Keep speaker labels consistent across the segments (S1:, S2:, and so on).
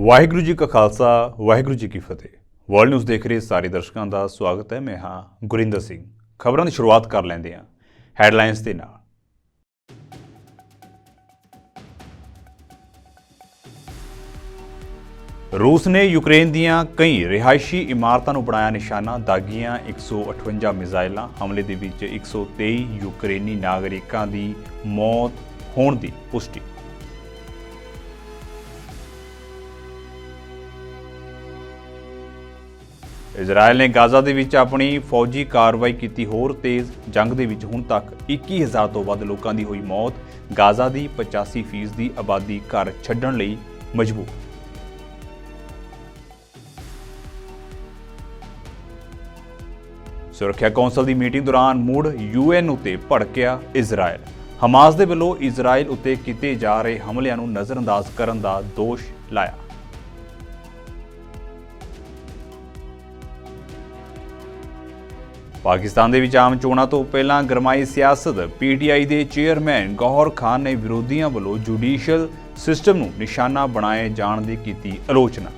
S1: ਵਾਹਿਗੁਰੂ ਜੀ ਕਾ ਖਾਲਸਾ ਵਾਹਿਗੁਰੂ ਜੀ ਕੀ ਫਤਿਹ। World news ਦੇਖ ਰਹੇ ਸਾਰੇ ਦਰਸ਼ਕਾਂ ਦਾ ਸਵਾਗਤ ਹੈ। ਮੈਂ ਹਾਂ ਗੁਰਿੰਦਰ ਸਿੰਘ। ਖਬਰਾਂ ਦੀ ਸ਼ੁਰੂਆਤ ਕਰ ਲੈਂਦੇ ਹਾਂ ਹੈਡਲਾਈਨਸ ਦੇ ਨਾਲ। ਰੂਸ ਨੇ ਯੂਕਰੇਨ ਦੀਆਂ ਕਈ ਰਿਹਾਇਸ਼ੀ ਇਮਾਰਤਾਂ ਨੂੰ ਬਣਾਇਆ ਨਿਸ਼ਾਨਾ। ਦਾਗੀਆਂ 158 ਮਿਜ਼ਾਈਲਾਂ ਹਮਲੇ ਦੇ ਵਿੱਚ 123 ਯੂਕਰੇਨੀ ਨਾਗਰਿਕਾਂ ਦੀ ਮੌਤ ਹੋਣ ਦੀ ਪੁਸ਼ਟੀ। ਇਜ਼ਰਾਈਲ ਨੇ ਗਾਜ਼ਾ ਦੇ ਵਿੱਚ ਆਪਣੀ ਫੌਜੀ ਕਾਰਵਾਈ ਕੀਤੀ ਹੋਰ ਤੇਜ਼। ਜੰਗ ਦੇ ਵਿੱਚ ਹੁਣ ਤੱਕ 21,000 ਤੋਂ ਵੱਧ ਲੋਕਾਂ ਦੀ ਹੋਈ ਮੌਤ। ਗਾਜ਼ਾ ਦੀ 85% ਦੀ ਆਬਾਦੀ ਘਰ ਛੱਡਣ ਲਈ ਮਜਬੂਰ। ਸੁਰੱਖਿਆ ਕੌਂਸਲ ਦੀ ਮੀਟਿੰਗ ਦੌਰਾਨ ਮੁੜ UN ਉੱਤੇ ਭੜਕਿਆ ਇਜ਼ਰਾਈਲ। ਹਮਾਸ ਦੇ ਵੱਲੋਂ ਇਜ਼ਰਾਈਲ ਉੱਤੇ ਕੀਤੇ ਜਾ ਰਹੇ ਹਮਲਿਆਂ ਨੂੰ ਨਜ਼ਰਅੰਦਾਜ਼ ਕਰਨ ਦਾ ਦੋਸ਼ ਲਾਇਆ। ਪਾਕਿਸਤਾਨ ਦੇ ਵਿੱਚ ਆਮ ਚੋਣਾਂ ਤੋਂ ਪਹਿਲਾਂ ਗਰਮਾਈ ਸਿਆਸਤ। PTI ਦੇ ਚੇਅਰਮੈਨ ਗੌਹਰ ਖਾਨ ਨੇ ਵਿਰੋਧੀਆਂ ਵੱਲੋਂ ਜੁਡੀਸ਼ੀਅਲ ਸਿਸਟਮ ਨੂੰ ਨਿਸ਼ਾਨਾ ਬਣਾਏ ਜਾਣ ਦੀ ਕੀਤੀ ਆਲੋਚਨਾ।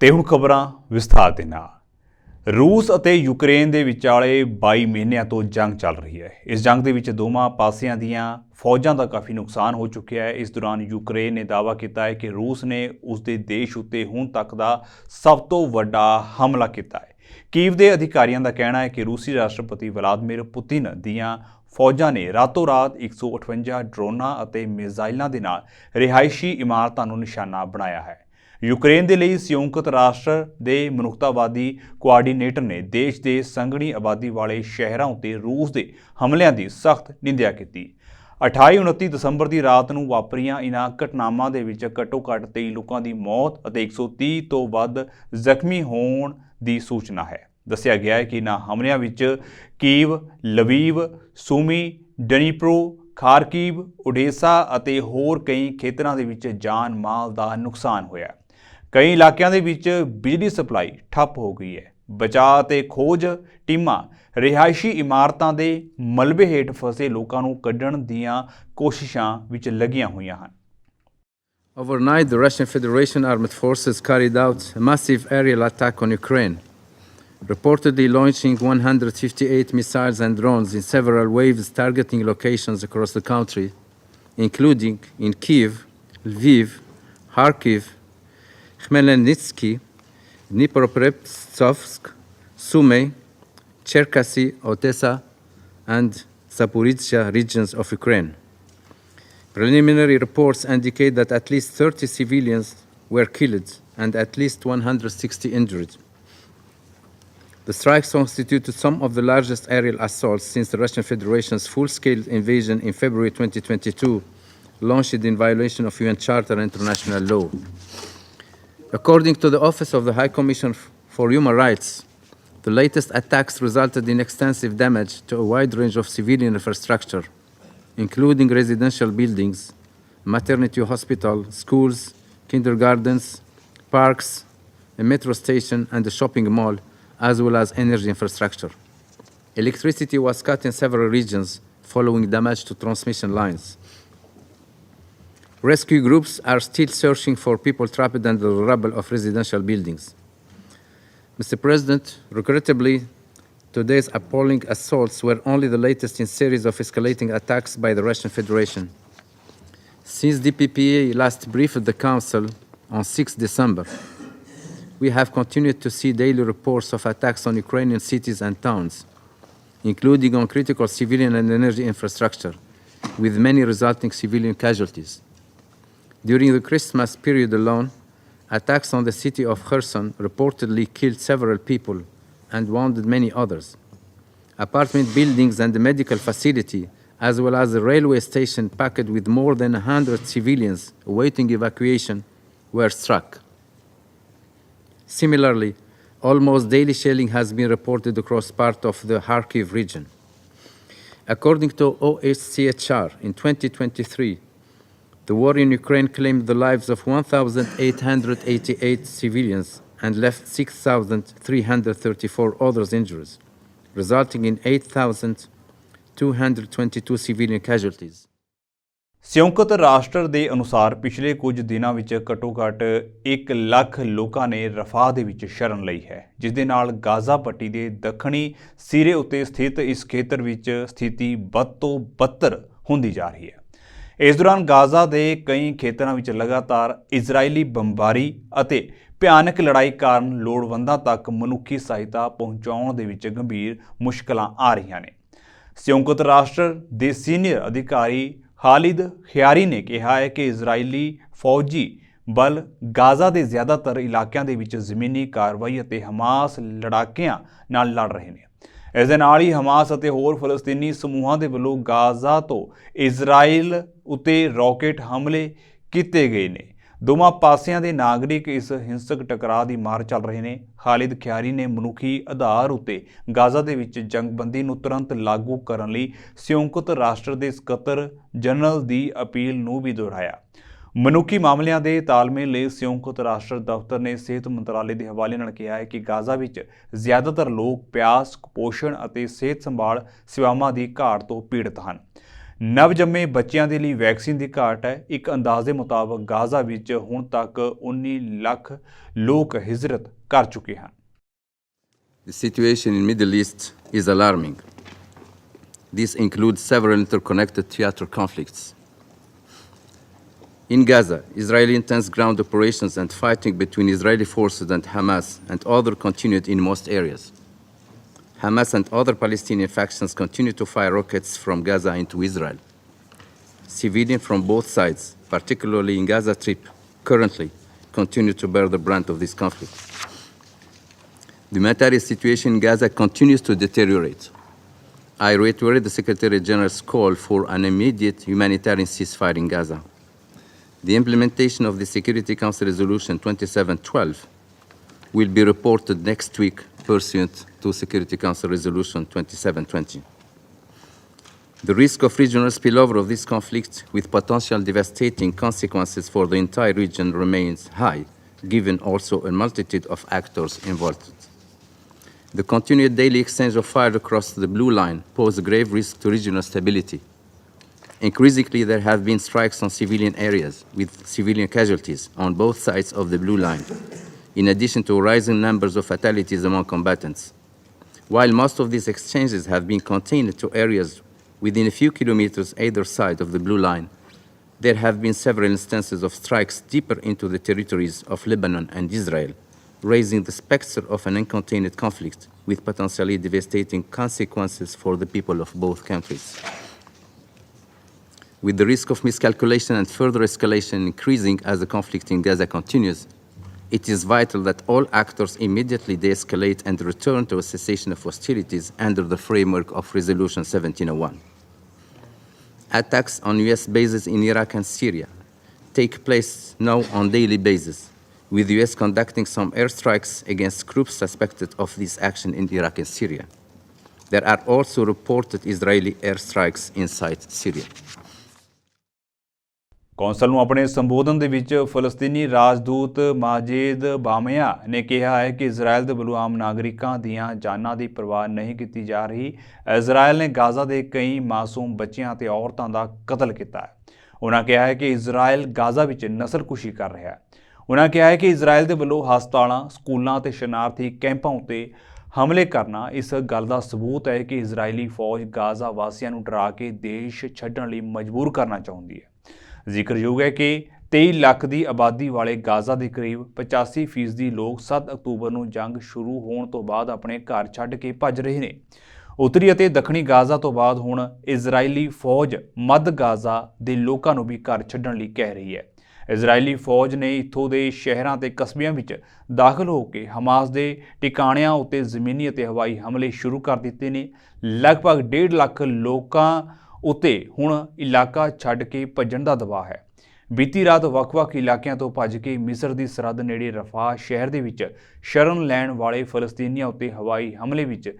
S1: ਤੇ ਹੁਣ ਖਬਰਾਂ ਵਿਸਥਾਰ ਦੇ ਨਾਲ। ਰੂਸ ਅਤੇ ਯੂਕਰੇਨ ਦੇ ਵਿਚਾਲੇ 22 ਮਹੀਨਿਆਂ ਤੋਂ ਜੰਗ ਚੱਲ ਰਹੀ ਹੈ। ਇਸ ਜੰਗ ਦੇ ਵਿੱਚ ਦੋਵਾਂ ਪਾਸਿਆਂ ਦੀਆਂ ਫੌਜਾਂ ਦਾ ਕਾਫੀ ਨੁਕਸਾਨ ਹੋ ਚੁੱਕਿਆ ਹੈ। ਇਸ ਦੌਰਾਨ ਯੂਕਰੇਨ ਨੇ ਦਾਅਵਾ ਕੀਤਾ ਹੈ ਕਿ ਰੂਸ ਨੇ ਉਸ ਦੇ ਦੇਸ਼ ਉੱਤੇ ਹੁਣ ਤੱਕ ਦਾ ਸਭ ਤੋਂ ਵੱਡਾ ਹਮਲਾ ਕੀਤਾ ਹੈ। ਕੀਵ ਦੇ ਅਧਿਕਾਰੀਆਂ ਦਾ ਕਹਿਣਾ ਹੈ ਕਿ ਰੂਸੀ ਰਾਸ਼ਟਰਪਤੀ ਵਲਾਦੀਮੀਰ ਪੁਤਿਨ ਦੀਆਂ ਫੌਜਾਂ ਨੇ ਰਾਤੋਂ ਰਾਤ 158 ਡਰੋਨਾਂ ਅਤੇ ਮਿਜ਼ਾਈਲਾਂ ਦੇ ਨਾਲ ਰਿਹਾਇਸ਼ੀ ਇਮਾਰਤਾਂ ਨੂੰ ਨਿਸ਼ਾਨਾ ਬਣਾਇਆ ਹੈ। ਯੂਕਰੇਨ ਦੇ ਲਈ ਸੰਯੁਕਤ ਰਾਸ਼ਟਰ ਦੇ ਮਨੁੱਖਤਾਵਾਦੀ ਕੋਆਰਡੀਨੇਟਰ ਨੇ ਦੇਸ਼ ਦੇ ਸੰਘਣੀ ਆਬਾਦੀ ਵਾਲੇ ਸ਼ਹਿਰਾਂ ਉੱਤੇ ਰੂਸ ਦੇ ਹਮਲਿਆਂ ਦੀ ਸਖਤ ਨਿੰਦਿਆ ਕੀਤੀ। 28-29 ਦਸੰਬਰ ਦੀ ਰਾਤ ਨੂੰ ਵਾਪਰੀਆਂ ਇਨ੍ਹਾਂ ਘਟਨਾਵਾਂ ਦੇ ਵਿੱਚ ਘੱਟੋ-ਘੱਟ 23 ਲੋਕਾਂ ਦੀ ਮੌਤ ਅਤੇ 130 ਤੋਂ ਵੱਧ ਜ਼ਖਮੀ ਹੋਣ ਦੀ ਸੂਚਨਾ ਹੈ। ਦੱਸਿਆ ਗਿਆ ਹੈ ਕਿ ਇਨ੍ਹਾਂ ਹਮਲਿਆਂ ਵਿੱਚ ਕੀਵ, ਲਵੀਵ, ਸੂਮੀ, ਡਨੀਪਰੋ, ਖਾਰਕੀਵ, ਓਡੇਸਾ ਅਤੇ ਹੋਰ ਕਈ ਖੇਤਰਾਂ ਦੇ ਵਿੱਚ ਜਾਨ ਮਾਲ ਦਾ ਨੁਕਸਾਨ ਹੋਇਆ। ਕਈ ਇਲਾਕਿਆਂ ਦੇ ਵਿੱਚ ਬਿਜਲੀ ਸਪਲਾਈ ਠੱਪ ਹੋ ਗਈ ਹੈ। ਬਚਾਅ ਅਤੇ ਖੋਜ ਟੀਮਾਂ ਰਿਹਾਇਸ਼ੀ ਇਮਾਰਤਾਂ ਦੇ ਮਲਬੇ ਹੇਠ ਫਸੇ ਲੋਕਾਂ ਨੂੰ ਕੱਢਣ ਦੀਆਂ ਕੋਸ਼ਿਸ਼ਾਂ ਵਿੱਚ ਲੱਗੀਆਂ ਹੋਈਆਂ ਹਨ।
S2: Overnight, the Russian Federation armed forces carried out a massive aerial attack on Ukraine, reportedly launching 158 missiles and drones in several waves targeting locations across the country, including in Kyiv, Lviv, Kharkiv, Khmelnytsky, Dnipropetrovsk, Sumy, Cherkasy, Odessa, and Zaporizhzhia regions of Ukraine. Preliminary reports indicate that at least 30 civilians were killed and at least 160 injured. The strikes constituted some of the largest aerial assaults since the Russian Federation's full-scale invasion in February 2022, launched in violation of UN Charter and international law. According to the Office of the High Commissioner for Human Rights, the latest attacks resulted in extensive damage to a wide range of civilian infrastructure, including residential buildings, maternity hospital, schools, kindergartens, parks, a metro station, and a shopping mall, as well as energy infrastructure. Electricity was cut in several regions following damage to transmission lines. Rescue groups are still searching for people trapped under the rubble of residential buildings. Mr. President, regrettably, today's appalling assaults were only the latest in a series of escalating attacks by the Russian Federation. Since the PPA last briefed the Council on 6 December, we have continued to see daily reports of attacks on Ukrainian cities and towns, including on critical civilian and energy infrastructure, with many resulting civilian casualties. During the Christmas period alone, attacks on the city of Kherson reportedly killed several people and wounded many others. Apartment buildings and the medical facility, as well as the railway station packed with more than 100 civilians awaiting evacuation, were struck. Similarly, almost daily shelling has been reported across part of the Kharkiv region. According to OHCHR, in 2023, the war in Ukraine claimed the lives of 1,888 civilians and left 6,334 others injured, resulting in 222 civilian casualties.
S1: ਸੰਯੁਕਤ ਰਾਸ਼ਟਰ ਦੇ ਅਨੁਸਾਰ ਪਿਛਲੇ ਕੁਝ ਦਿਨਾਂ ਵਿੱਚ ਘੱਟੋ-ਘੱਟ 1 ਲੱਖ ਲੋਕਾਂ ਨੇ ਰਫਾਹ ਦੇ ਵਿੱਚ ਸ਼ਰਨ ਲਈ ਹੈ, ਜਿਸ ਦੇ ਨਾਲ ਗਾਜ਼ਾ ਪੱਟੀ ਦੇ ਦੱਖਣੀ ਸਿਰੇ ਉੱਤੇ ਸਥਿਤ ਇਸ ਖੇਤਰ ਵਿੱਚ ਸਥਿਤੀ ਬਦ ਤੋਂ ਬਦਤਰ ਹੁੰਦੀ ਜਾ ਰਹੀ ਹੈ। ਇਸ ਦੌਰਾਨ ਗਾਜ਼ਾ ਦੇ ਕਈ ਖੇਤਰਾਂ ਵਿੱਚ ਲਗਾਤਾਰ ਇਜ਼ਰਾਈਲੀ ਬੰਬਾਰੀ ਅਤੇ ਭਿਆਨਕ ਲੜਾਈ ਕਾਰਨ ਲੋੜਵੰਦਾਂ ਤੱਕ ਮਨੁੱਖੀ ਸਹਾਇਤਾ ਪਹੁੰਚਾਉਣ ਦੇ ਵਿੱਚ ਗੰਭੀਰ ਮੁਸ਼ਕਲਾਂ ਆ ਰਹੀਆਂ ਨੇ। ਸੰਯੁਕਤ ਰਾਸ਼ਟਰ ਦੇ ਸੀਨੀਅਰ ਅਧਿਕਾਰੀ ਖਾਲਿਦ ਖਿਆਰੀ ਨੇ ਕਿਹਾ ਹੈ ਕਿ ਇਜ਼ਰਾਈਲੀ ਫੌਜੀ ਬਲ ਗਾਜ਼ਾ ਦੇ ਜ਼ਿਆਦਾਤਰ ਇਲਾਕਿਆਂ ਦੇ ਵਿੱਚ ਜ਼ਮੀਨੀ ਕਾਰਵਾਈ ਅਤੇ ਹਮਾਸ ਲੜਾਕਿਆਂ ਨਾਲ ਲੜ ਰਹੇ ਨੇ। ਇਸ ਦੇ ਨਾਲ ਹੀ ਹਮਾਸ ਅਤੇ ਹੋਰ ਫਲਸਤੀਨੀ ਸਮੂਹਾਂ ਦੇ ਵੱਲੋਂ ਗਾਜ਼ਾ ਤੋਂ ਇਜ਼ਰਾਈਲ ਉੱਤੇ ਰਾਕੇਟ ਹਮਲੇ ਕੀਤੇ ਗਏ ਨੇ। ਦੋਵਾਂ ਪਾਸਿਆਂ ਦੇ ਨਾਗਰਿਕ ਇਸ ਹਿੰਸਕ ਟਕਰਾਅ ਦੀ ਮਾਰ ਚੱਲ ਰਹੇ ਨੇ। ਖਾਲਿਦ ਖਿਆਰੀ ਨੇ ਮਨੁੱਖੀ ਆਧਾਰ ਉੱਤੇ ਗਾਜ਼ਾ ਦੇ ਵਿੱਚ ਜੰਗਬੰਦੀ ਨੂੰ ਤੁਰੰਤ ਲਾਗੂ ਕਰਨ ਲਈ ਸੰਯੁਕਤ ਰਾਸ਼ਟਰ ਦੇ ਸਕੱਤਰ ਜਨਰਲ ਦੀ ਅਪੀਲ ਨੂੰ ਵੀ ਦੁਹਰਾਇਆ। ਮਨੁੱਖੀ ਮਾਮਲਿਆਂ ਦੇ ਤਾਲਮੇਲ ਲਈ ਸੰਯੁਕਤ ਰਾਸ਼ਟਰ ਦਫ਼ਤਰ ਨੇ ਸਿਹਤ ਮੰਤਰਾਲੇ ਦੇ ਹਵਾਲੇ ਨਾਲ ਕਿਹਾ ਹੈ ਕਿ ਗਾਜ਼ਾ ਵਿੱਚ ਜ਼ਿਆਦਾਤਰ ਲੋਕ ਪਿਆਸ, ਕੁਪੋਸ਼ਣ ਅਤੇ ਸਿਹਤ ਸੰਭਾਲ ਸੇਵਾਵਾਂ ਦੀ ਘਾਟ ਤੋਂ ਪੀੜਤ ਹਨ। ਨਵਜੰਮੇ ਬੱਚਿਆਂ ਦੇ ਲਈ ਵੈਕਸੀਨ ਦੀ ਘਾਟ ਹੈ। ਇੱਕ ਅੰਦਾਜ਼ੇ ਮੁਤਾਬਕ ਗਾਜ਼ਾ ਵਿੱਚ ਹੁਣ ਤੱਕ 19 ਲੱਖ ਲੋਕ ਹਿਜਰਤ ਕਰ ਚੁੱਕੇ ਹਨ।
S2: The situation in Middle East is alarming. This includes several interconnected theater conflicts. In Gaza, Israeli intense ground operations and fighting between Israeli forces and Hamas and others continued in most areas. Hamas and other Palestinian factions continue to fire rockets from Gaza into Israel. Civilians from both sides, particularly in Gaza Strip, currently continue to bear the brunt of this conflict. The humanitarian situation in Gaza continues to deteriorate. I reiterate the Secretary General's call for an immediate humanitarian ceasefire in Gaza. The implementation of the Security Council Resolution 2712 will be reported next week pursuant to Security Council Resolution 2720. The risk of regional spillover of this conflict with potential devastating consequences for the entire region remains high, given also a multitude of actors involved. The continued daily exchange of fire across the blue line pose a grave risk to regional stability. Increasingly, there have been strikes on civilian areas with civilian casualties on both sides of the blue line, in addition to rising numbers of fatalities among combatants. While most of these exchanges have been contained to areas within a few kilometers either side of the blue line, there have been several instances of strikes deeper into the territories of Lebanon and Israel, raising the specter of an uncontained conflict with potentially devastating consequences for the people of both countries. With the risk of miscalculation and further escalation increasing as the conflict in Gaza continues, it is vital that all actors immediately de-escalate and return to a cessation of hostilities under the framework of Resolution 1701. Attacks on US bases in Iraq and Syria take place now on a daily basis, with the US conducting some airstrikes against groups suspected of this action in Iraq and Syria. There are also reported Israeli airstrikes inside Syria.
S1: Council ਨੂੰ ਆਪਣੇ ਸੰਬੋਧਨ ਦੇ ਵਿੱਚ ਫਲਸਤੀਨੀ ਰਾਜਦੂਤ ਮਾਜਿਦ ਬਾਮਿਆ ਨੇ ਕਿਹਾ ਹੈ ਕਿ Israel ਦੇ ਵੱਲੋਂ ਆਮ ਨਾਗਰਿਕਾਂ ਦੀਆਂ ਜਾਨਾਂ ਦੀ ਪਰਵਾਹ ਨਹੀਂ ਕੀਤੀ ਜਾ ਰਹੀ। ਇਜ਼ਰਾਈਲ ਨੇ ਗਾਜ਼ਾ ਦੇ ਕਈ ਮਾਸੂਮ ਬੱਚਿਆਂ ਅਤੇ ਔਰਤਾਂ ਦਾ ਕਤਲ ਕੀਤਾ ਹੈ। ਉਹਨਾਂ ਕਿਹਾ ਹੈ ਕਿ ਇਜ਼ਰਾਈਲ ਗਾਜ਼ਾ ਵਿੱਚ ਨਸਲਕੁਸ਼ੀ ਕਰ ਰਿਹਾ ਹੈ। ਉਹਨਾਂ ਕਿਹਾ ਹੈ ਕਿ ਇਜ਼ਰਾਈਲ ਦੇ ਵੱਲੋਂ ਹਸਪਤਾਲਾਂ, ਸਕੂਲਾਂ ਅਤੇ ਸ਼ਰਨਾਰਥੀ ਕੈਂਪਾਂ ਉੱਤੇ ਹਮਲੇ ਕਰਨਾ ਇਸ ਗੱਲ ਦਾ ਸਬੂਤ ਹੈ ਕਿ ਇਜ਼ਰਾਈਲੀ ਫੌਜ ਗਾਜ਼ਾ ਵਾਸੀਆਂ ਨੂੰ ਡਰਾ ਕੇ ਦੇਸ਼ ਛੱਡਣ ਲਈ ਮਜਬੂਰ ਕਰਨਾ ਚਾਹੁੰਦੀ ਹੈ। ਜ਼ਿਕਰਯੋਗ ਹੈ ਕਿ 23 ਲੱਖ ਦੀ ਆਬਾਦੀ ਵਾਲੇ ਗਾਜ਼ਾ ਦੇ ਕਰੀਬ 85% ਲੋਕ 7 ਅਕਤੂਬਰ ਨੂੰ ਜੰਗ ਸ਼ੁਰੂ ਹੋਣ ਤੋਂ ਬਾਅਦ ਆਪਣੇ ਘਰ ਛੱਡ ਕੇ ਭੱਜ ਰਹੇ ਨੇ। ਉੱਤਰੀ ਅਤੇ ਦੱਖਣੀ ਗਾਜ਼ਾ ਤੋਂ ਬਾਅਦ ਹੁਣ ਇਜ਼ਰਾਈਲੀ ਫੌਜ ਮੱਧ ਗਾਜ਼ਾ ਦੇ ਲੋਕਾਂ ਨੂੰ ਵੀ ਘਰ ਛੱਡਣ ਲਈ ਕਹਿ ਰਹੀ ਹੈ। ਇਜ਼ਰਾਈਲੀ ਫੌਜ ਨੇ ਇੱਥੋਂ ਦੇ ਸ਼ਹਿਰਾਂ ਤੇ ਕਸਬਿਆਂ ਵਿੱਚ ਦਾਖਲ ਹੋ ਕੇ ਹਮਾਸ ਦੇ ਟਿਕਾਣਿਆਂ ਉੱਤੇ ਜ਼ਮੀਨੀ ਅਤੇ ਹਵਾਈ ਹਮਲੇ ਸ਼ੁਰੂ ਕਰ ਦਿੱਤੇ ਨੇ। ਲਗਭਗ 1.5 ਲੱਖ ਲੋਕਾਂ ਉੱਤੇ ਹੁਣ ਇਲਾਕਾ ਛੱਡ ਕੇ ਭੱਜਣ ਦਾ ਦਬਾਅ ਹੈ। ਬੀਤੀ ਰਾਤ ਵੱਖ-ਵੱਖ ਇਲਾਕਿਆਂ ਤੋਂ ਭੱਜ ਕੇ ਮਿਸਰ ਦੀ ਸਰਹੱਦ ਨੇੜੇ ਰਫਾਹ ਸ਼ਹਿਰ ਦੇ ਵਿੱਚ ਸ਼ਰਨ ਲੈਣ ਵਾਲੇ ਫਲਸਤੀਨੀਆਂ ਉੱਤੇ ਹਵਾਈ ਹਮਲੇ ਵਿੱਚ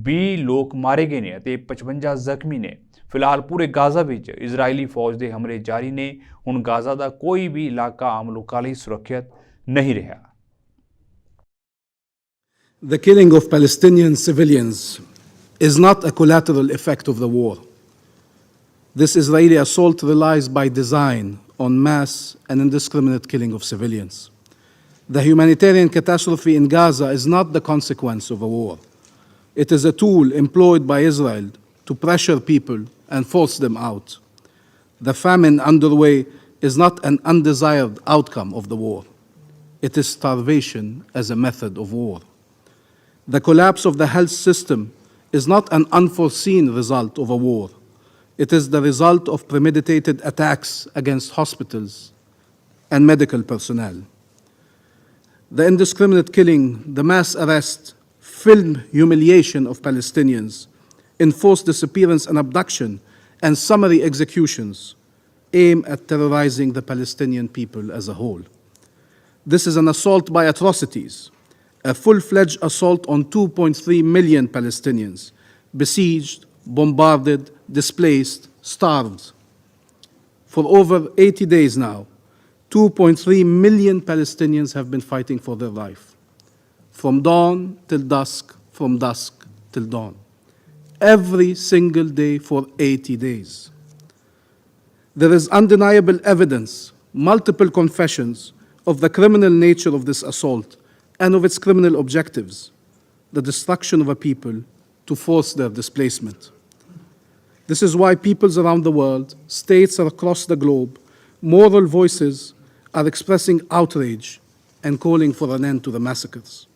S1: 20 ਲੋਕ ਮਾਰੇ ਗਏ ਨੇ ਅਤੇ 55 ਜ਼ਖਮੀ ਨੇ। ਫਿਲਹਾਲ ਪੂਰੇ ਗਾਜ਼ਾ ਵਿੱਚ ਇਜ਼ਰਾਈਲੀ ਫੌਜ ਦੇ ਹਮਲੇ ਜਾਰੀ ਨੇ। ਹੁਣ ਗਾਜ਼ਾ ਦਾ ਕੋਈ ਵੀ ਇਲਾਕਾ ਆਮ ਲੋਕਾਂ ਲਈ ਸੁਰੱਖਿਅਤ ਨਹੀਂ ਰਿਹਾ।
S3: The killing of Palestinian civilians is not a collateral effect of the war. This Israeli assault relies by design on mass and indiscriminate killing of civilians. The humanitarian catastrophe in Gaza is not the consequence of a war. It is a tool employed by Israel to pressure people and force them out. The famine underway is not an undesired outcome of the war. It is starvation as a method of war. The collapse of the health system is not an unforeseen result of a war. It is the result of premeditated attacks against hospitals and medical personnel. The indiscriminate killing, the mass arrest, filmed humiliation of Palestinians, enforced disappearance and abduction, and summary executions aim at terrorizing the Palestinian people as a whole. This is an assault by atrocities, a full-fledged assault on 2.3 million Palestinians, besieged, bombarded, displaced, starved. For over 80 days now, 2.3 million Palestinians have been fighting for their life. From dawn till dusk, from dusk till dawn. Every single day for 80 days. There is undeniable evidence, multiple confessions of the criminal nature of this assault and of its criminal objectives, the destruction of a people to force their displacement. This is why peoples around the world, states across the globe, moral voices are expressing outrage and calling for an end to the massacres.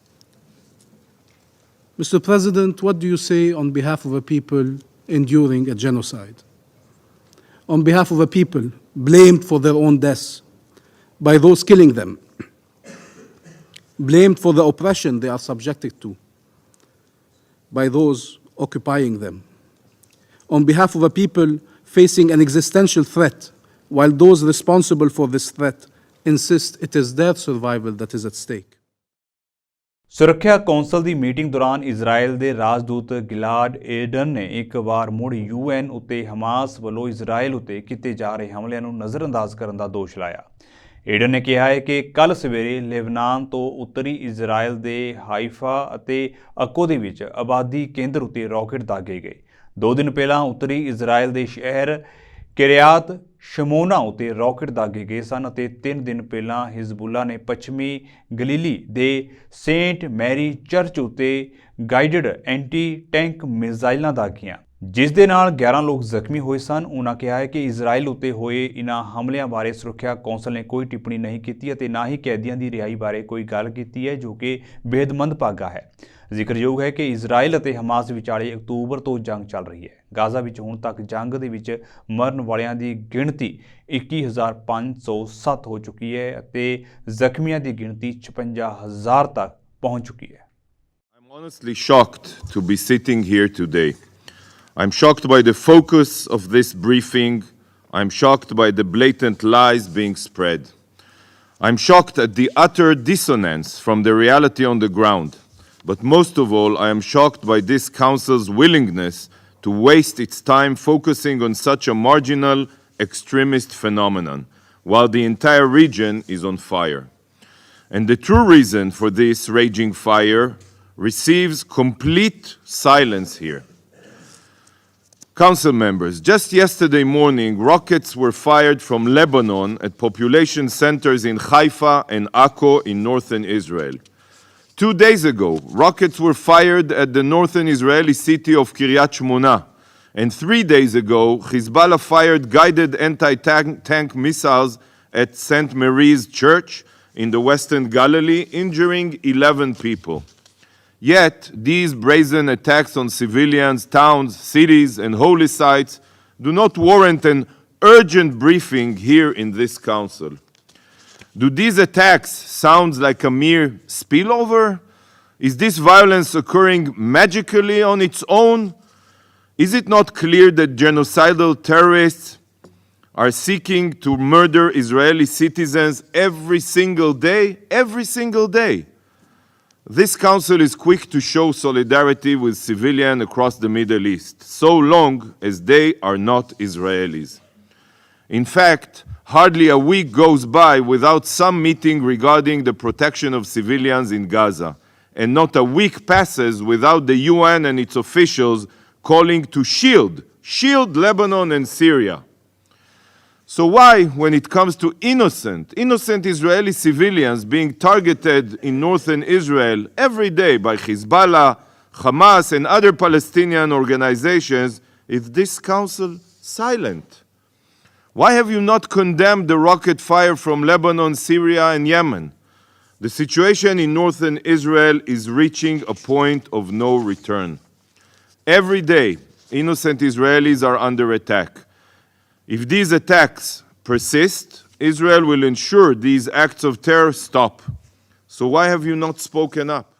S3: Mr. President, what do you say on behalf of a people enduring a genocide? On behalf of a people blamed for their own deaths by those killing them, blamed for the oppression they are subjected to by those occupying them. On behalf of a people facing an existential threat, while those responsible for this threat insist it is their survival that is at stake.
S1: ਸੁਰੱਖਿਆ council ਦੀ meeting ਦੌਰਾਨ Israel ਦੇ ਰਾਜਦੂਤ ਗਿਲਾਡ ਏਡਨ ਨੇ ਇੱਕ ਵਾਰ ਮੁੜ UN ਉੱਤੇ Hamas ਵੱਲੋਂ Israel ਉੱਤੇ ਕੀਤੇ ਜਾ ਰਹੇ ਹਮਲਿਆਂ ਨੂੰ ਨਜ਼ਰਅੰਦਾਜ਼ ਕਰਨ ਦਾ ਦੋਸ਼ ਲਾਇਆ। ਏਡਨ ਨੇ ਕਿਹਾ ਹੈ ਕਿ ਕੱਲ੍ਹ ਸਵੇਰੇ ਲੈਬਨਾਨ ਤੋਂ ਉੱਤਰੀ ਇਜ਼ਰਾਈਲ ਦੇ ਹਾਈਫਾ ਅਤੇ ਅਕੋ ਦੇ ਵਿੱਚ ਆਬਾਦੀ ਕੇਂਦਰ ਉੱਤੇ ਰਾਕਟ ਦਾਗੇ ਗਏ। 2 ਦਿਨ ਪਹਿਲਾਂ ਉੱਤਰੀ ਇਜ਼ਰਾਈਲ ਦੇ ਸ਼ਹਿਰ ਕਿਰਿਆਤ ਸ਼ਮੋਨਾ ਉੱਤੇ ਰਾਕਟ ਦਾਗੇ ਗਏ ਸਨ ਅਤੇ 3 ਦਿਨ ਪਹਿਲਾਂ ਹਿਜ਼ਬੁੱਲਾ ਨੇ ਪੱਛਮੀ ਗਲੀਲੀ ਦੇ ਸੇਂਟ ਮੈਰੀ ਚਰਚ ਉੱਤੇ ਗਾਈਡਡ ਐਂਟੀ ਟੈਂਕ ਮਿਜ਼ਾਈਲਾਂ ਦਾਗੀਆਂ, ਜਿਸ ਦੇ ਨਾਲ 11 ਲੋਕ ਜ਼ਖਮੀ ਹੋਏ ਸਨ। ਉਨ੍ਹਾਂ ਕਿਹਾ ਹੈ ਕਿ ਇਜ਼ਰਾਈਲ ਉੱਤੇ ਹੋਏ ਇਨ੍ਹਾਂ ਹਮਲਿਆਂ ਬਾਰੇ ਸੁਰੱਖਿਆ ਕੌਂਸਲ ਨੇ ਕੋਈ ਟਿੱਪਣੀ ਨਹੀਂ ਕੀਤੀ ਅਤੇ ਨਾ ਹੀ ਕੈਦੀਆਂ ਦੀ ਰਿਹਾਈ ਬਾਰੇ ਕੋਈ ਗੱਲ ਕੀਤੀ ਹੈ, ਜੋ ਕਿ ਬੇहद ਮੰਦਭਾਗਾ ਹੈ। ਜ਼ਿਕਰਯੋਗ ਹੈ ਕਿ ਇਜ਼ਰਾਈਲ ਅਤੇ ਹਮਾਸ ਵਿਚਾਲੇ ਅਕਤੂਬਰ ਤੋਂ ਜੰਗ ਚੱਲ ਰਹੀ ਹੈ। ਗਾਜ਼ਾ ਵਿੱਚ ਹੁਣ ਤੱਕ ਜੰਗ ਦੇ ਵਿੱਚ ਮਰਨ ਵਾਲਿਆਂ ਦੀ ਗਿਣਤੀ 21,507 ਹੋ ਚੁੱਕੀ ਹੈ ਅਤੇ ਜ਼ਖਮੀਆਂ ਦੀ ਗਿਣਤੀ 56,000 ਤੱਕ ਪਹੁੰਚ ਚੁੱਕੀ ਹੈ।
S4: I'm honestly shocked to be sitting here today. I'm shocked by the focus of this briefing. I'm shocked by the blatant lies being spread. I'm shocked at the utter dissonance from the reality on the ground. But most of all, I am shocked by this council's willingness to waste its time focusing on such a marginal extremist phenomenon, while the entire region is on fire. And the true reason for this raging fire receives complete silence here. Council members, just yesterday morning, rockets were fired from Lebanon at population centers in Haifa and Akko in northern Israel. 2 days ago, rockets were fired at the northern Israeli city of Kiryat Shmona. And 3 days ago, Hezbollah fired guided anti-tank missiles at St. Mary's Church in the western Galilee, injuring 11 people. Yet, these brazen attacks on civilians, towns, cities, and holy sites do not warrant an urgent briefing here in this council. Do these attacks sound like a mere spillover? Is this violence occurring magically on its own? Is it not clear that genocidal terrorists are seeking to murder Israeli citizens every single day? Every single day. This council is quick to show solidarity with civilians across the Middle East, so long as they are not Israelis. In fact, hardly a week goes by without some meeting regarding the protection of civilians in Gaza, and not a week passes without the UN and its officials calling to shield shield Lebanon and Syria. So why, when it comes to innocent Israeli civilians being targeted in northern Israel every day by Hezbollah, Hamas, and other Palestinian organizations, is this council silent? Why have you not condemned the rocket fire from Lebanon, Syria, and Yemen? The situation in northern Israel is reaching a point of no return. Every day, innocent Israelis are under attack. If these attacks persist, Israel will ensure these acts of terror stop. So why have you not spoken up?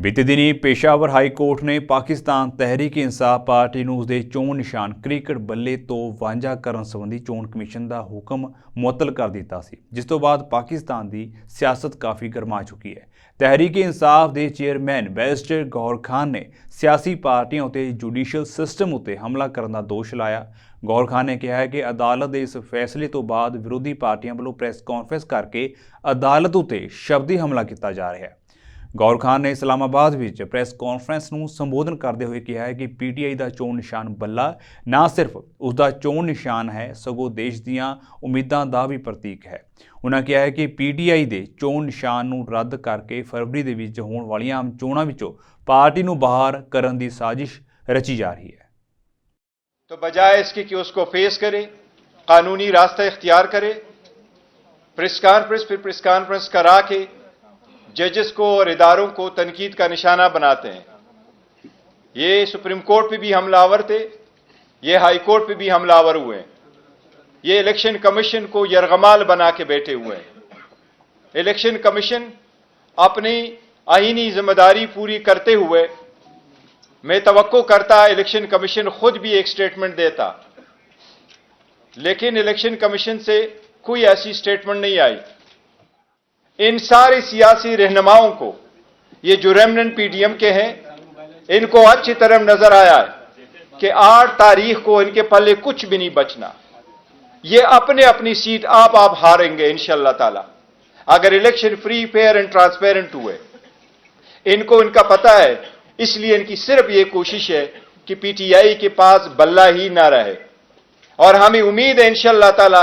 S1: ਬੀਤੇ ਦਿਨੀ ਪੇਸ਼ਾਵਰ high court ਨੇ ਪਾਕਿਸਤਾਨ ਤਹਿਰੀਕ ਇਨਸਾਫ party ਨੂੰ ਉਸਦੇ ਚੋਣ ਨਿਸ਼ਾਨ cricket ਬੱਲੇ ਤੋਂ ਵਾਂਝਾ ਕਰਨ ਸੰਬੰਧੀ ਚੋਣ ਕਮਿਸ਼ਨ ਦਾ ਹੁਕਮ ਮੁਅੱਤਲ ਕਰ ਦਿੱਤਾ ਸੀ, ਜਿਸ ਤੋਂ ਬਾਅਦ ਪਾਕਿਸਤਾਨ ਦੀ ਸਿਆਸਤ ਕਾਫੀ ਗਰਮਾ ਚੁੱਕੀ ਹੈ। ਤਹਿਰੀਕ ਇਨਸਾਫ ਦੇ ਚੇਅਰਮੈਨ ਬੈਰਿਸਟਰ ਗੌਰ ਖਾਨ ਨੇ ਸਿਆਸੀ ਪਾਰਟੀਆਂ ਉੱਤੇ ਜੁਡੀਸ਼ੀਅਲ ਸਿਸਟਮ ਉੱਤੇ ਹਮਲਾ ਕਰਨ ਦਾ ਦੋਸ਼ ਲਾਇਆ। ਗੌਰ ਖਾਨ ਨੇ ਕਿਹਾ ਹੈ ਕਿ ਅਦਾਲਤ ਦੇ ਇਸ ਫੈਸਲੇ ਤੋਂ ਬਾਅਦ ਵਿਰੋਧੀ ਪਾਰਟੀਆਂ ਵੱਲੋਂ ਪ੍ਰੈਸ ਕਾਨਫਰੰਸ ਕਰਕੇ ਅਦਾਲਤ ਉੱਤੇ ਸ਼ਬਦੀ ਹਮਲਾ ਕੀਤਾ ਜਾ ਰਿਹਾ ਹੈ। ਗੌਰ ਖਾਨ ਨੇ ਇਸਲਾਮਾਬਾਦ ਵਿੱਚ ਪ੍ਰੈਸ ਕਾਨਫਰੰਸ ਨੂੰ ਸੰਬੋਧਨ ਕਰਦੇ ਹੋਏ ਕਿਹਾ ਹੈ ਕਿ ਪੀਟੀਆਈ ਦਾ ਚੋਣ ਨਿਸ਼ਾਨ ਬੱਲਾ ਨਾ ਸਿਰਫ ਉਸਦਾ ਚੋਣ ਨਿਸ਼ਾਨ ਹੈ, ਸਗੋਂ ਦੇਸ਼ ਦੀਆਂ ਉਮੀਦਾਂ ਦਾ ਵੀ ਪ੍ਰਤੀਕ ਹੈ। ਉਨ੍ਹਾਂ ਕਿਹਾ ਹੈ ਕਿ ਪੀਟੀਆਈ ਦੇ ਚੋਣ ਨਿਸ਼ਾਨ ਨੂੰ ਰੱਦ ਕਰਕੇ ਫਰਵਰੀ ਦੇ ਵਿੱਚ ਹੋਣ ਵਾਲੀਆਂ ਆਮ ਚੋਣਾਂ ਵਿੱਚੋਂ ਪਾਰਟੀ ਨੂੰ ਬਾਹਰ ਕਰਨ ਦੀ ਸਾਜ਼ਿਸ਼ ਰਚੀ ਜਾ ਰਹੀ ਹੈ।
S5: तो बजाय इसके कि उसको फेस करे, कानूनी रास्ता इख्तियार करे, प्रेस कॉन्फ्रेंस करा के जजेस को और इदारों को तनकीद का निशाना बनाते हैं। ये सुप्रीम कोर्ट पे भी हमलावर थे, ये हाई कोर्ट पे भी हमलावर हुए हैं, ये इलेक्शन कमीशन को यरगमाल बना के बैठे हुए हैं। इलेक्शन कमीशन अपनी आईनी जिम्मेदारी पूरी करते हुए, मैं तवक्को करता इलेक्शन कमीशन खुद भी एक स्टेटमेंट देता, लेकिन इलेक्शन कमीशन से कोई ऐसी स्टेटमेंट नहीं आई। इन सारे सियासी रहनुमाओं को, ये जो रेमनेंट पीडीएम के हैं, इनको अच्छी तरह नजर आया है कि 8 तारीख को इनके पल्ले कुछ भी नहीं बचना। ये अपने अपनी सीट आप हारेंगे इंशाअल्लाह ताला, अगर election free, fair and transparent हुए। इनको इनका पता है, इसलिए इनकी सिर्फ ये कोशिश है कि पीटीआई के पास बल्ला ही ना रहे। और हमें उम्मीद है इंशाअल्लाह ताला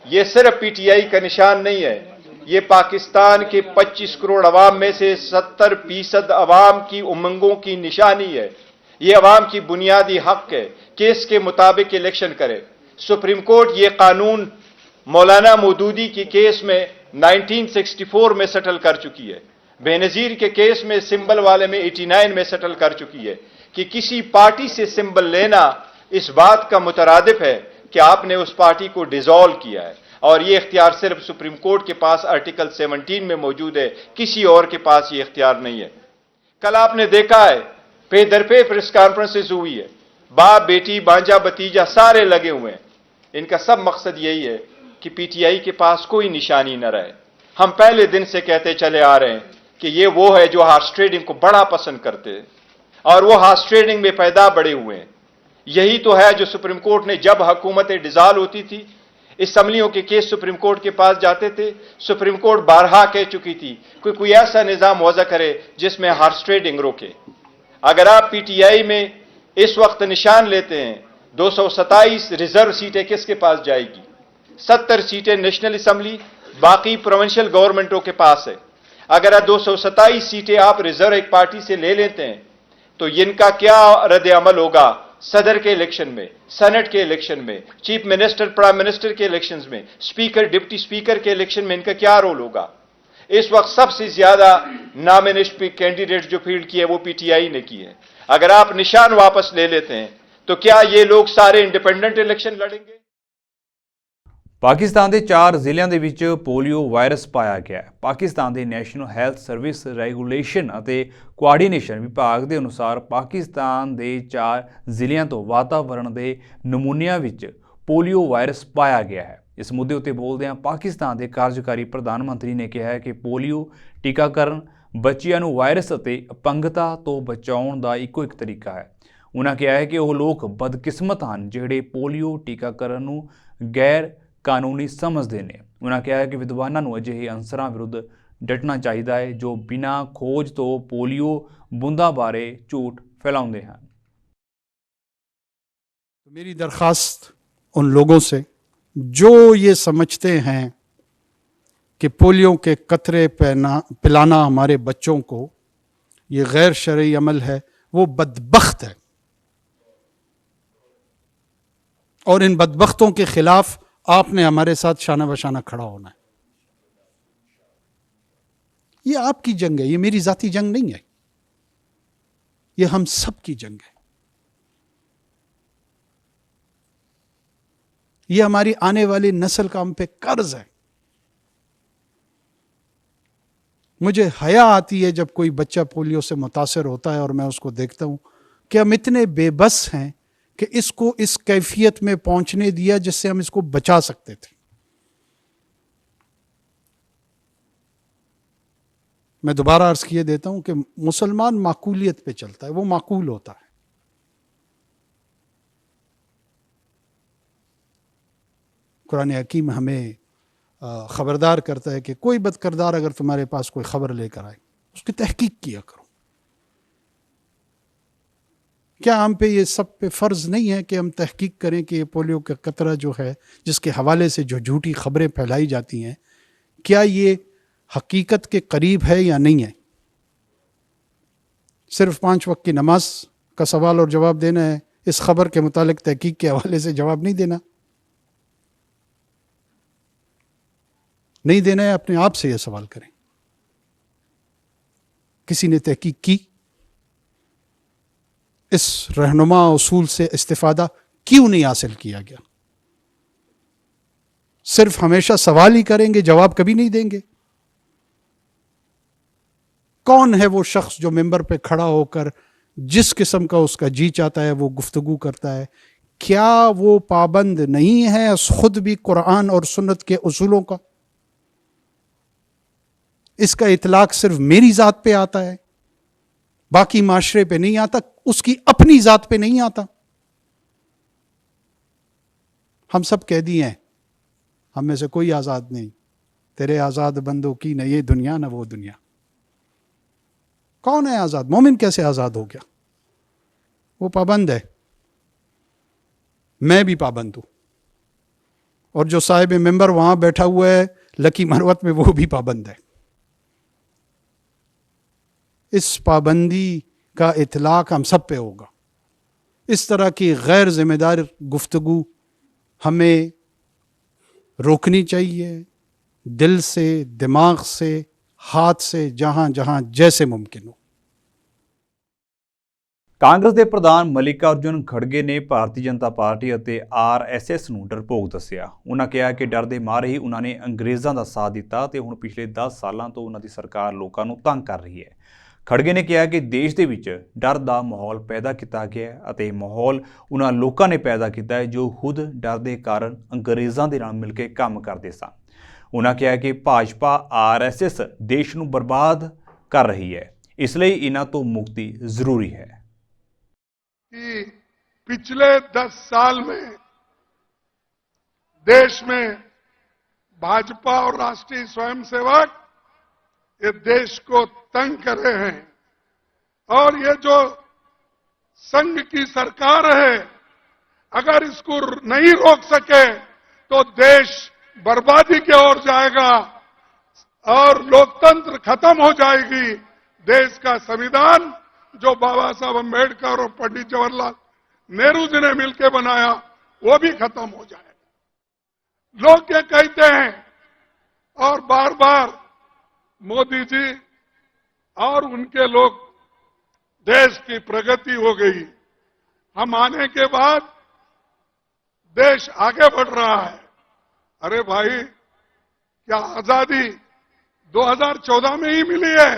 S5: ये सिर्फ पीटीआई का निशान नहीं है, ये पाकिस्तान के 25 करोड़ अवाम में से 70% अवाम की उमंगों की निशानी है। ये अवाम की बुनियादी हक है कि इसके मुताबिक इलेक्शन करे। सुप्रीम कोर्ट ये कानून मौलाना मौदूदी के केस में 1964 में सेटल कर चुकी है, बेनजीर के केस में सिंबल वाले में 89 में सेटल कर चुकी है कि किसी पार्टी से सिंबल लेना इस बात का मुतरादिफ है कि आपने उस पार्टी को डिसॉल्व किया है, और ये इख्तियार सिर्फ सुप्रीम कोर्ट के पास आर्टिकल 17 में मौजूद है, किसी और के पास ये इख्तियार नहीं है। कल आपने देखा है पे दर पे प्रेस कॉन्फ्रेंसेस हुई है, बाप बेटी भांजा भतीजा सारे लगे हुए हैं। इनका सब मकसद यही है कि पीटीआई के पास कोई निशानी न रहे। हम पहले दिन से कहते चले आ रहे हैं कि ये वो है जो हॉर्स ट्रेडिंग को बड़ा पसंद करते हैं, और वो हॉर्स ट्रेडिंग में पैदा बड़े हुए हैं। यही तो है जो सुप्रीम कोर्ट ने, जब हुकूमतें डिसॉल्व होती थी, असम्बलियों के केस सुप्रीम कोर्ट के पास जाते थे, सुप्रीम कोर्ट बारहा कह चुकी थी कोई ऐसा निजाम वज़ा करे जिसमें हॉर्स ट्रेडिंग रोके। अगर आप पीटीआई में इस वक्त निशान लेते हैं, 227 रिजर्व सीटें किसके पास जाएगी? 70 सीटें नेशनल असम्बली, बाकी प्रोविंशियल गवर्नमेंटों के पास है। अगर 227 सीटें आप रिजर्व एक पार्टी से ले लेते हैं तो इनका क्या रद्द अमल होगा सदर के इलेक्शन में, सेनेट के इलेक्शन में, चीफ मिनिस्टर, प्राइम मिनिस्टर के इलेक्शंस में, स्पीकर, डिप्टी स्पीकर के इलेक्शन में इनका क्या रोल होगा? इस वक्त सबसे ज्यादा नॉमिनेशन कैंडिडेट जो फील्ड की है वो पीटीआई ने की है। अगर आप निशान वापस ले लेते हैं तो क्या ये लोग सारे इंडिपेंडेंट इलेक्शन लड़ेंगे?
S1: ਪਾਕਿਸਤਾਨ ਦੇ 4 ਜ਼ਿਲ੍ਹਿਆਂ ਦੇ ਵਿੱਚ ਪੋਲੀਓ ਵਾਇਰਸ ਪਾਇਆ ਗਿਆ ਹੈ। ਪਾਕਿਸਤਾਨ ਦੇ ਨੈਸ਼ਨਲ ਹੈਲਥ ਸਰਵਿਸ ਰੈਗੂਲੇਸ਼ਨ ਅਤੇ ਕੋਆਰਡੀਨੇਸ਼ਨ ਵਿਭਾਗ ਦੇ ਅਨੁਸਾਰ ਪਾਕਿਸਤਾਨ ਦੇ 4 ਜ਼ਿਲ੍ਹਿਆਂ ਤੋਂ ਵਾਤਾਵਰਣ ਦੇ ਨਮੂਨਿਆਂ ਵਿੱਚ ਪੋਲੀਓ ਵਾਇਰਸ ਪਾਇਆ ਗਿਆ ਹੈ। ਇਸ ਮੁੱਦੇ ਉੱਤੇ ਬੋਲਦਿਆਂ ਪਾਕਿਸਤਾਨ ਦੇ ਕਾਰਜਕਾਰੀ ਪ੍ਰਧਾਨ ਮੰਤਰੀ ਨੇ ਕਿਹਾ ਹੈ ਕਿ ਪੋਲੀਓ ਟੀਕਾਕਰਨ ਬੱਚਿਆਂ ਨੂੰ ਵਾਇਰਸ ਅਤੇ ਅਪੰਗਤਾ ਤੋਂ ਬਚਾਉਣ ਦਾ ਇੱਕੋ ਇੱਕ ਤਰੀਕਾ ਹੈ। ਉਨ੍ਹਾਂ ਕਿਹਾ ਹੈ ਕਿ ਉਹ ਲੋਕ ਬਦਕਿਸਮਤ ਹਨ ਜਿਹੜੇ ਪੋਲੀਓ ਟੀਕਾਕਰਨ ਨੂੰ ਗੈਰ ਕਾਨੂੰਨੀ ਸਮਝਦੇ ਨੇ। ਉਨ੍ਹਾਂ ਕਿਹਾ ਹੈ ਕਿ ਵਿਦਵਾਨਾਂ ਨੂੰ ਅਜਿਹੇ ਅਨਸਰਾਂ ਵਿਰੁੱਧ ਡਟਣਾ ਚਾਹੀਦਾ ਹੈ ਜੋ ਬਿਨਾਂ ਖੋਜ ਤੋਂ ਪੋਲੀਓ ਬੂੰਦਾਂ ਬਾਰੇ ਝੂਠ ਫੈਲਾਉਂਦੇ ਹਨ।
S3: تو میری درخواست ان لوگوں سے جو یہ سمجھتے ہیں کہ پولیو کے قطرے پلانا ہمارے بچوں کو یہ غیر شرعی عمل ہے، وہ بدبخت ہے، اور ان بدبختوں کے خلاف آپ نے ہمارے ساتھ شانہ بشانہ کھڑا ہونا ہے۔ یہ آپ کی جنگ ہے، یہ میری ذاتی جنگ نہیں ہے، یہ ہم سب کی جنگ ہے۔ یہ ہماری آنے والی نسل کا ہم پہ قرض ہے۔ مجھے حیا آتی ہے جب کوئی بچہ پولیو سے متاثر ہوتا ہے اور میں اس کو دیکھتا ہوں کہ ہم اتنے بے بس ہیں کہ اس کو اس کیفیت میں پہنچنے دیا جس سے ہم اس کو بچا سکتے تھے۔ میں دوبارہ عرض کیے دیتا ہوں کہ مسلمان معقولیت پہ چلتا ہے، وہ معقول ہوتا ہے۔ قرآن حکیم ہمیں خبردار کرتا ہے کہ کوئی بد کردار اگر تمہارے پاس کوئی خبر لے کر آئے اس کی تحقیق کیا کرو۔ کیا ہم پہ یہ سب پہ فرض نہیں ہے کہ ہم تحقیق کریں کہ یہ پولیو کا قطرہ جو ہے جس کے حوالے سے جو جھوٹی خبریں پھیلائی جاتی ہیں کیا یہ حقیقت کے قریب ہے یا نہیں ہے؟ صرف 5 وقت کی نماز کا سوال اور جواب دینا ہے، اس خبر کے متعلق تحقیق کے حوالے سے جواب نہیں دینا؟ نہیں دینا ہے، اپنے آپ سے یہ سوال کریں، کسی نے تحقیق کی؟ اس رہنما اصول سے استفادہ کیوں نہیں حاصل کیا گیا؟ صرف ہمیشہ سوال ہی کریں گے، جواب کبھی نہیں دیں گے۔ کون ہے وہ شخص جو ممبر پہ کھڑا ہو کر جس قسم کا اس کا جی چاہتا ہے وہ گفتگو کرتا ہے؟ کیا وہ پابند نہیں ہے خود بھی قرآن اور سنت کے اصولوں کا؟ اس کا اطلاق صرف میری ذات پہ آتا ہے، باقی معاشرے پہ نہیں آتا، اس کی اپنی ذات پہ نہیں آتا۔ ہم سب قیدی ہیں، ہم میں سے کوئی آزاد نہیں۔ تیرے آزاد بندوں کی نہ یہ دنیا نہ وہ دنیا۔ کون ہے آزاد؟ مومن کیسے آزاد ہو گیا؟ وہ پابند ہے، میں بھی پابند ہوں، اور جو صاحب ممبر وہاں بیٹھا ہوا ہے لکی مروت میں وہ بھی پابند ہے۔ اس پابندی کا اطلاق ہم سب پہ ہوگا۔ اس طرح کی غیر ذمہ دار گفتگو ہمیں روکنی چاہیے، دل سے، دماغ سے، ہاتھ سے، جہاں جہاں جیسے ممکن ہو۔
S1: ਕਾਂਗਰਸ ਦੇ ਪ੍ਰਧਾਨ ਮਲਿਕਾ ਅਰਜੁਨ ਖੜਗੇ ਨੇ ਭਾਰਤੀ ਜਨਤਾ ਪਾਰਟੀ ਅਤੇ ਆਰਐਸਐਸ ਨੂੰ ਡਰਪੋਕ ਦੱਸਿਆ। ਉਹਨਾਂ ਕਿਹਾ ਕਿ ਡਰ ਦੇ ਮਾਰੇ ਹੀ ਉਹਨਾਂ ਨੇ ਅੰਗਰੇਜ਼ਾਂ ਦਾ ਸਾਥ ਦਿੱਤਾ ਤੇ ਹੁਣ ਪਿਛਲੇ 10 ਸਾਲਾਂ ਤੋਂ ਉਹਨਾਂ ਦੀ ਸਰਕਾਰ ਲੋਕਾਂ ਨੂੰ ਤੰਗ ਕਰ ਰਹੀ ਹੈ। ਖੜਗੇ ਨੇ ਕਿਹਾ ਕਿ ਦੇਸ਼ ਦੇ ਵਿੱਚ ਡਰ ਦਾ ਮਾਹੌਲ ਪੈਦਾ ਕੀਤਾ ਗਿਆ ਹੈ ਅਤੇ ਮਾਹੌਲ ਉਹਨਾਂ ਲੋਕਾਂ ਨੇ ਪੈਦਾ ਕੀਤਾ ਹੈ ਜੋ ਖੁਦ ਡਰ ਦੇ ਕਾਰਨ ਅੰਗਰੇਜ਼ਾਂ ਦੇ ਨਾਲ ਮਿਲ ਕੇ ਕੰਮ ਕਰਦੇ ਸਨ। ਉਹਨਾਂ ਕਿਹਾ ਕਿ ਭਾਜਪਾ ਆਰਐਸਐਸ ਦੇਸ਼ ਨੂੰ ਬਰਬਾਦ ਕਰ ਰਹੀ ਹੈ, ਇਸ ਲਈ ਇਹਨਾਂ ਤੋਂ ਮੁਕਤੀ ਜ਼ਰੂਰੀ ਹੈ।
S6: कि पिछले 10 साल में देश में भाजपा और राष्ट्रीय स्वयंसेवक ये देश को तंग कर रहे हैं, और ये जो संघ की सरकार है अगर इसको नहीं रोक सके तो देश बर्बादी की ओर जाएगा और लोकतंत्र खत्म हो जाएगी। देश का संविधान जो बाबा साहब अम्बेडकर और पंडित जवाहरलाल नेहरू जी ने मिलकर बनाया वो भी खत्म हो जाएगा। लोग ये कहते हैं और बार बार मोदी जी और उनके लोग देश की प्रगति हो गई, हम आने के बाद देश आगे बढ़ रहा है। अरे भाई, क्या आजादी 2014 में ही मिली है?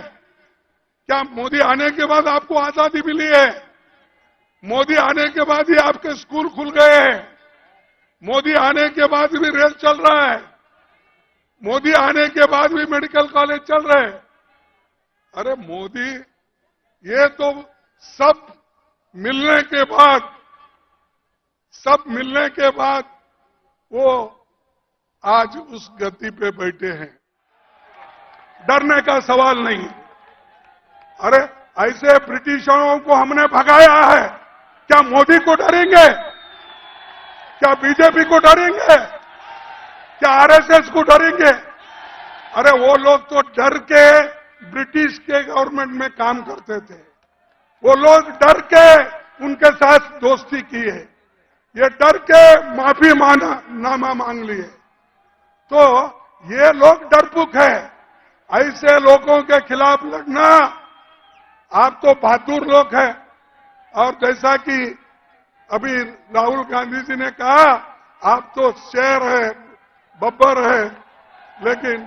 S6: क्या मोदी आने के बाद आपको आजादी मिली है? मोदी आने के बाद ही आपके स्कूल खुल गए हैं? मोदी आने के बाद भी रेल चल रहा है? मोदी आने के बाद भी मेडिकल कॉलेज चल रहे हैं? अरे मोदी, ये तो सब मिलने के बाद वो आज उस गति पे बैठे हैं। डरने का सवाल नहीं। अरे ऐसे ब्रिटिशरों को हमने भगाया है, क्या मोदी को डरेंगे? क्या बीजेपी को डरेंगे? क्या आरएसएस को डरेंगे? अरे वो लोग तो डर के ब्रिटिश के गवर्नमेंट में काम करते थे, वो लोग डर के उनके साथ दोस्ती की है, ये डर के माफी नामा मांग लिए। तो ये लोग डरपुक है। ऐसे लोगों के खिलाफ लड़ना, आप तो बहादुर लोग हैं। और जैसा कि अभी राहुल गांधी जी ने कहा, आप तो शेर है, बब्बर है, लेकिन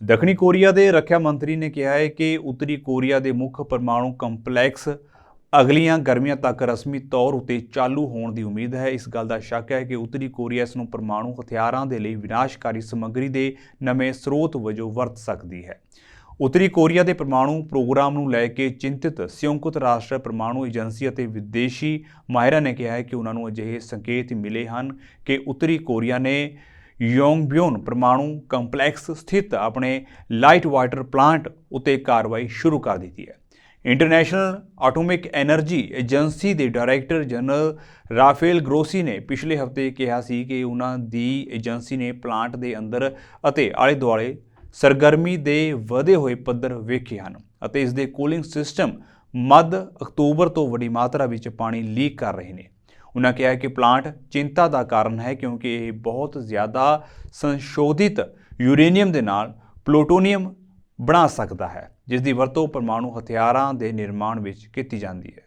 S1: ਦੱਖਣੀ ਕੋਰੀਆ ਦੇ ਰੱਖਿਆ ਮੰਤਰੀ ਨੇ ਕਿਹਾ ਹੈ ਕਿ ਉੱਤਰੀ ਕੋਰੀਆ ਦੇ ਮੁੱਖ ਪਰਮਾਣੂ ਕੰਪਲੈਕਸ ਅਗਲੀਆਂ ਗਰਮੀਆਂ ਤੱਕ ਰਸਮੀ ਤੌਰ ਉਤੇ ਚਾਲੂ ਹੋਣ ਦੀ ਉਮੀਦ ਹੈ। ਇਸ ਗੱਲ ਦਾ ਸ਼ੱਕ ਹੈ ਕਿ ਉੱਤਰੀ ਕੋਰੀਆ ਇਸ ਨੂੰ ਪਰਮਾਣੂ ਹਥਿਆਰਾਂ ਦੇ ਲਈ ਵਿਨਾਸ਼ਕਾਰੀ ਸਮੱਗਰੀ ਦੇ ਨਵੇਂ ਸਰੋਤ ਵਜੋਂ ਵਰਤ ਸਕਦੀ ਹੈ। ਉੱਤਰੀ ਕੋਰੀਆ ਦੇ ਪਰਮਾਣੂ ਪ੍ਰੋਗਰਾਮ ਨੂੰ ਲੈ ਕੇ ਚਿੰਤਿਤ ਸੰਯੁਕਤ ਰਾਸ਼ਟਰ ਪਰਮਾਣੂ ਏਜੰਸੀ ਅਤੇ ਵਿਦੇਸ਼ੀ ਮਾਹਿਰਾਂ ਨੇ ਕਿਹਾ ਹੈ ਕਿ ਉਹਨਾਂ ਨੂੰ ਅਜਿਹੇ ਸੰਕੇਤ ਮਿਲੇ ਹਨ ਕਿ ਉੱਤਰੀ ਕੋਰੀਆ ਨੇ ਯੋਂਗਬਿਓਨ ਪਰਮਾਣੂ ਕੰਪਲੈਕਸ ਸਥਿਤ ਆਪਣੇ ਲਾਈਟ ਵਾਟਰ ਪਲਾਂਟ ਉੱਤੇ ਕਾਰਵਾਈ ਸ਼ੁਰੂ ਕਰ ਦਿੱਤੀ ਹੈ। ਇੰਟਰਨੈਸ਼ਨਲ ਐਟੋਮਿਕ ਐਨਰਜੀ ਏਜੰਸੀ ਦੇ ਡਾਇਰੈਕਟਰ ਜਨਰਲ ਰਾਫੇਲ ਗਰੋਸੀ ਨੇ ਪਿਛਲੇ ਹਫ਼ਤੇ ਕਿਹਾ ਸੀ ਕਿ ਉਹਨਾਂ ਦੀ ਏਜੰਸੀ ਨੇ ਪਲਾਂਟ ਦੇ ਅੰਦਰ ਅਤੇ ਆਲੇ ਦੁਆਲੇ ਸਰਗਰਮੀ ਦੇ ਵਧੇ ਹੋਏ ਪੱਧਰ ਵੇਖੇ ਹਨ ਅਤੇ ਇਸ ਦੇ ਕੂਲਿੰਗ ਸਿਸਟਮ ਮੱਧ ਅਕਤੂਬਰ ਤੋਂ ਵੱਡੀ ਮਾਤਰਾ ਵਿੱਚ ਪਾਣੀ ਲੀਕ ਕਰ ਰਹੇ ਨੇ। ਉਹਨਾਂ ਕਿਹਾ ਕਿ ਪਲਾਂਟ ਚਿੰਤਾ ਦਾ ਕਾਰਨ ਹੈ ਕਿਉਂਕਿ ਇਹ ਬਹੁਤ ਜ਼ਿਆਦਾ ਸੰਸ਼ੋਧਿਤ ਯੂਰੇਨੀਅਮ ਦੇ ਨਾਲ ਪਲੂਟੋਨੀਅਮ ਬਣਾ ਸਕਦਾ ਹੈ, ਜਿਸ ਦੀ ਵਰਤੋਂ ਪਰਮਾਣੂ ਹਥਿਆਰਾਂ ਦੇ ਨਿਰਮਾਣ ਵਿੱਚ ਕੀਤੀ ਜਾਂਦੀ ਹੈ।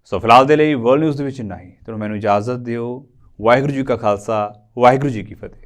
S1: ਸੋ ਫਿਲਹਾਲ ਦੇ ਲਈ ਵਰਲਡ ਨਿਊਜ਼ ਦੇ ਵਿੱਚ ਇੰਨਾ ਹੀ। ਤੁਹਾਨੂੰ ਮੈਨੂੰ ਇਜਾਜ਼ਤ ਦਿਓ। ਵਾਹਿਗੁਰੂ ਜੀ ਕਾ ਖਾਲਸਾ, ਵਾਹਿਗੁਰੂ ਜੀ ਕੀ ਫਤਿਹ।